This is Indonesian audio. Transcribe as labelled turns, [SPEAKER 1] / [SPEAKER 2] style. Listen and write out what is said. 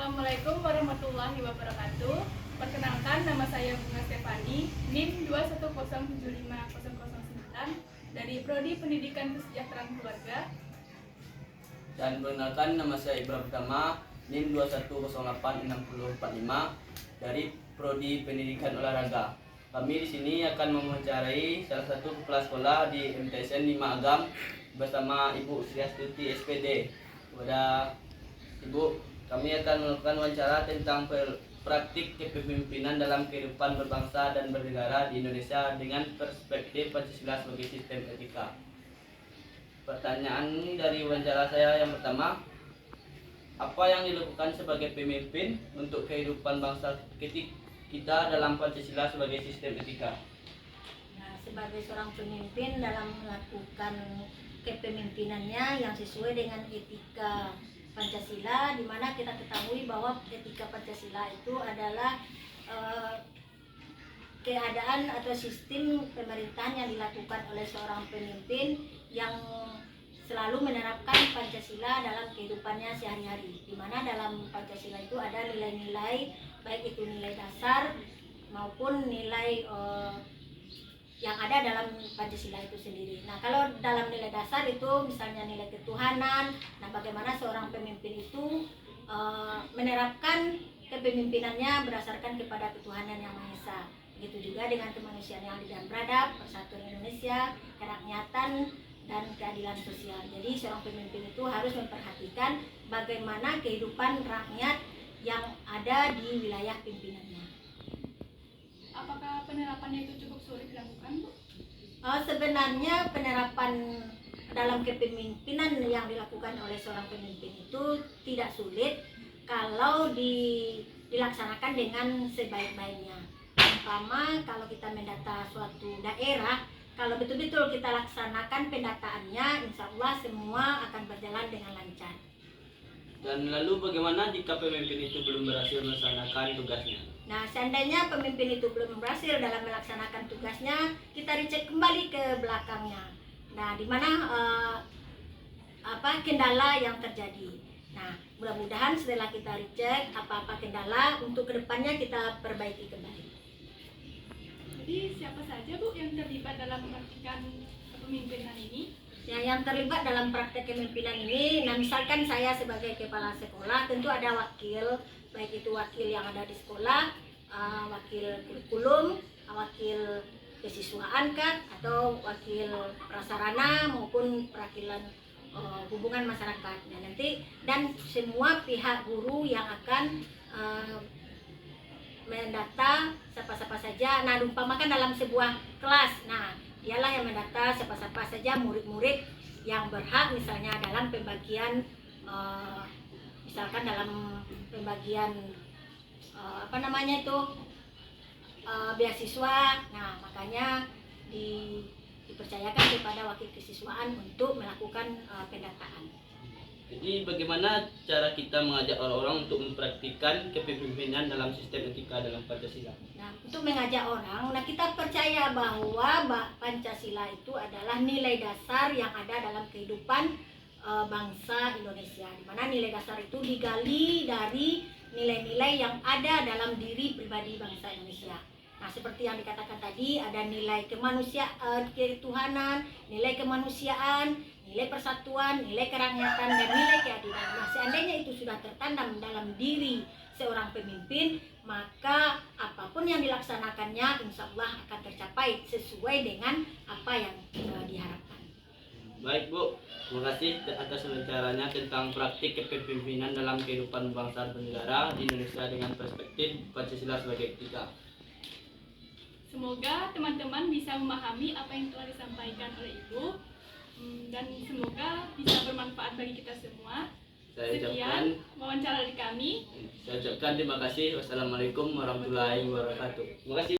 [SPEAKER 1] Assalamualaikum warahmatullahi wabarakatuh. Perkenalkan, nama saya Bunga Stefani, NIM 210750009 dari Prodi Pendidikan Kesejahteraan Keluarga.
[SPEAKER 2] Dan perkenalkan, nama saya Ibrahim Pertama, NIM 2108645 dari Prodi Pendidikan Olahraga. Kami di sini akan mewawancarai salah satu kepala sekolah di MTSN 5 Agam bersama Ibu Sri Astuti SPD. Kepada Ibu, kami akan melakukan wawancara tentang praktik kepemimpinan dalam kehidupan berbangsa dan bernegara di Indonesia dengan perspektif Pancasila sebagai sistem etika. Pertanyaan dari wawancara saya yang pertama, apa yang dilakukan sebagai pemimpin untuk kehidupan bangsa kita dalam Pancasila sebagai sistem etika?
[SPEAKER 3] Nah, sebagai seorang pemimpin dalam melakukan kepemimpinannya yang sesuai dengan etika Pancasila, di mana kita ketahui bahwa etika Pancasila itu adalah keadaan atau sistem pemerintahan yang dilakukan oleh seorang pemimpin yang selalu menerapkan Pancasila dalam kehidupannya sehari-hari, di mana dalam Pancasila itu ada nilai-nilai, baik itu nilai dasar maupun nilai yang ada dalam Pancasila itu sendiri. Nah, kalau dalam nilai dasar itu misalnya nilai ketuhanan, nah bagaimana seorang pemimpin itu menerapkan kepemimpinannya berdasarkan kepada ketuhanan yang Maha Esa. Begitu juga dengan kemanusiaan yang adil dan beradab, persatuan Indonesia, kerakyatan, dan keadilan sosial. Jadi seorang pemimpin itu harus memperhatikan bagaimana kehidupan rakyat yang ada di wilayah pimpinannya.
[SPEAKER 1] Apakah penerapannya itu cukup sulit dilakukan, Bu?
[SPEAKER 3] Sebenarnya penerapan dalam kepemimpinan yang dilakukan oleh seorang pemimpin itu tidak sulit kalau dilaksanakan dengan sebaik-baiknya. Pertama, kalau kita mendata suatu daerah, kalau betul-betul kita laksanakan pendataannya, insya Allah semua akan berjalan dengan lancar.
[SPEAKER 2] Dan lalu bagaimana jika pemimpin itu belum berhasil melaksanakan tugasnya?
[SPEAKER 3] Nah, seandainya pemimpin itu belum berhasil dalam melaksanakan tugasnya, kita dicek kembali ke belakangnya. Nah, di mana kendala yang terjadi. Nah, mudah-mudahan setelah kita dicek apa-apa kendala, untuk kedepannya kita perbaiki kembali.
[SPEAKER 1] Jadi siapa saja, Bu, yang terlibat dalam praktikan kepemimpinan ini?
[SPEAKER 3] Ya, yang terlibat dalam praktek kepemimpinan ini, nah misalkan saya sebagai kepala sekolah, tentu ada wakil, baik itu wakil yang ada di sekolah, wakil kurikulum, wakil kesiswaan kah, atau wakil prasarana maupun perwakilan hubungan masyarakat. Nah, nanti dan semua pihak guru yang akan mendata siapa-siapa saja. Nah, umpamakan dalam sebuah kelas, nah dialah yang mendata siapa-siapa saja murid-murid yang berhak misalnya dalam pembagian misalkan dalam pembagian beasiswa. Nah, makanya dipercayakan kepada wakil kesiswaan untuk melakukan pendataan.
[SPEAKER 2] Jadi bagaimana cara kita mengajak orang-orang untuk mempraktikkan kepemimpinan dalam sistem etika dalam Pancasila?
[SPEAKER 3] Nah, untuk mengajak orang, nah kita percaya bahwa Pancasila itu adalah nilai dasar yang ada dalam kehidupan bangsa Indonesia, di mana nilai dasar itu digali dari nilai-nilai yang ada dalam diri pribadi bangsa Indonesia. Nah, seperti yang dikatakan tadi, ada nilai kemanusiaan, ketuhanan, nilai kemanusiaan, nilai persatuan, nilai kerakyatan, dan nilai keadilan. Nah, seandainya itu sudah tertanam dalam diri seorang pemimpin, maka apapun yang dilaksanakannya insya Allah akan tercapai sesuai dengan apa yang diharapkan.
[SPEAKER 2] Baik, Bu, terima kasih atas wawancaranya tentang praktik kepemimpinan dalam kehidupan bangsa dan negara di Indonesia dengan perspektif Pancasila sebagai etika.
[SPEAKER 1] Semoga teman-teman bisa memahami apa yang telah disampaikan oleh Ibu, dan semoga bisa bermanfaat bagi kita semua. Sekian wawancara dari kami.
[SPEAKER 2] Saya ucapkan terima kasih. Wassalamualaikum warahmatullahi wabarakatuh. Terima kasih.